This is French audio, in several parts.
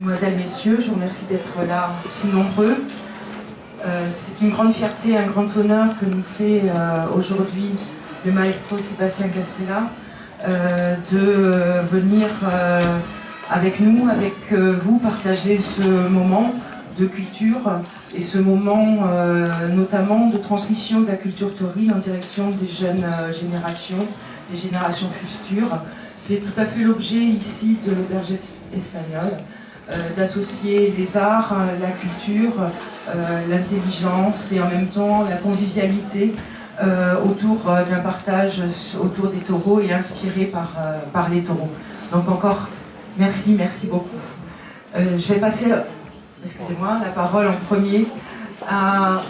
Mesdemoiselles, Messieurs, je vous remercie d'être là si nombreux. C'est une grande fierté, un grand honneur que nous fait aujourd'hui le maestro Sébastien Castella de venir avec nous, avec vous, partager ce moment de culture et ce moment notamment de transmission de la culture taurine en direction des jeunes générations, des générations futures. C'est tout à fait l'objet ici de l'auberge espagnole. D'associer les arts, la culture, l'intelligence et en même temps la convivialité autour d'un partage autour des taureaux et inspiré par les taureaux. Donc encore merci beaucoup. Je vais passer, excusez-moi, la parole en premier à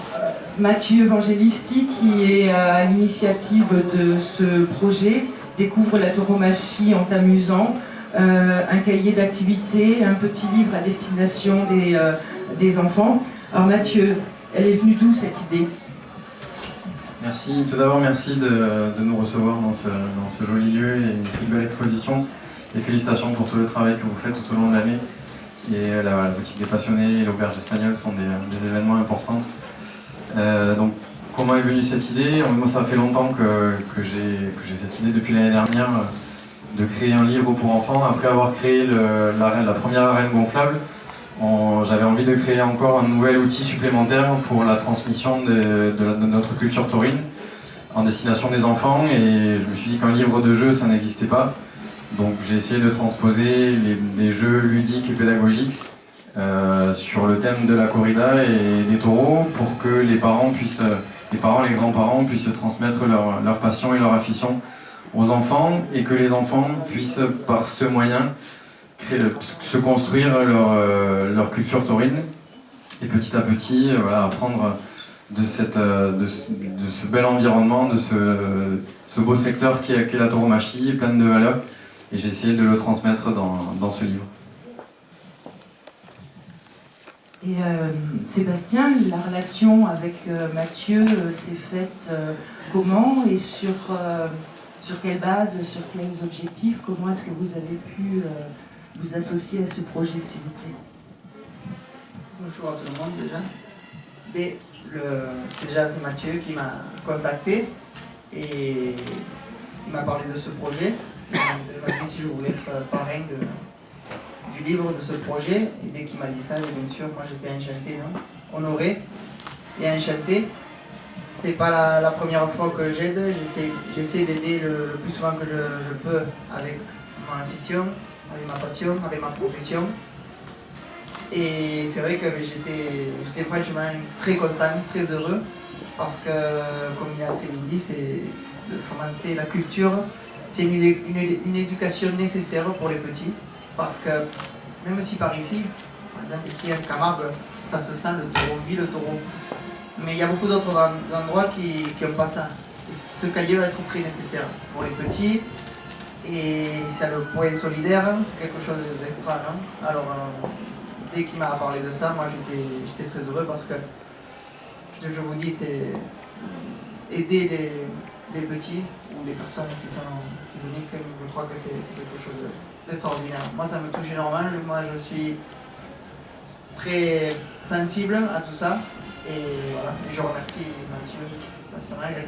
Mathieu Evangelisti qui est à l'initiative de ce projet Découvre la tauromachie en t'amusant. Un cahier d'activités, un petit livre à destination des enfants. Alors Mathieu, elle est venue d'où cette idée? Merci, tout d'abord merci de nous recevoir dans ce joli lieu et cette belle exposition. Et félicitations pour tout le travail que vous faites tout au long de l'année. Et la boutique des passionnés et l'auberge espagnole sont des événements importants. Donc comment est venue cette idée? Moi ça fait longtemps que j'ai cette idée depuis l'année dernière. De créer un livre pour enfants. Après avoir créé la première arène gonflable, j'avais envie de créer encore un nouvel outil supplémentaire pour la transmission de notre culture taurine en destination des enfants, et je me suis dit qu'un livre de jeu ça n'existait pas. Donc j'ai essayé de transposer des jeux ludiques et pédagogiques sur le thème de la corrida et des taureaux pour que les parents, les grands-parents puissent transmettre leur passion et leur affection aux enfants, et que les enfants puissent par ce moyen se construire leur culture taurine et petit à petit apprendre de ce bel environnement, de ce beau secteur qui est la tauromachie, plein de valeurs, et j'ai essayé de le transmettre dans ce livre. Et Sébastien, la relation avec Mathieu s'est faite comment et sur quelle base, sur quels objectifs? Comment est-ce que vous avez pu vous associer à ce projet, s'il vous plaît? Bonjour à tout le monde déjà. C'est Mathieu qui m'a contacté et il m'a parlé de ce projet. Il m'a dit si je voulais être parrain du livre de ce projet. Et dès qu'il m'a dit ça, bien sûr, moi j'étais enchanté, honoré et enchanté. C'est pas la première fois que j'aide, j'essaie d'aider le plus souvent que je peux avec mon ambition, avec ma passion, avec ma profession. Et c'est vrai que j'étais franchement très content, très heureux, parce que, comme il a été dit, c'est de fomenter la culture. C'est une éducation nécessaire pour les petits, parce que même si par ici, par exemple ici en Camargue, ça se sent le taureau, on vit le taureau. Mais il y a beaucoup d'autres endroits qui n'ont pas ça. Et ce cahier va être très nécessaire pour les petits. Et c'est le point solidaire, c'est quelque chose d'extra, non? Alors, dès qu'il m'a parlé de ça, moi j'étais très heureux, parce que, je vous dis, c'est aider les petits ou les personnes qui sont uniques. Je crois que c'est quelque chose d'extraordinaire. Moi ça me touche énormément. Moi je suis très sensible à tout ça. Et voilà, et je remercie Mathieu,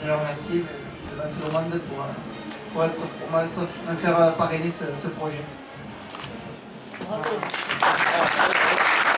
je le remercie devant tout le monde pour me faire parrainer ce projet. Bravo.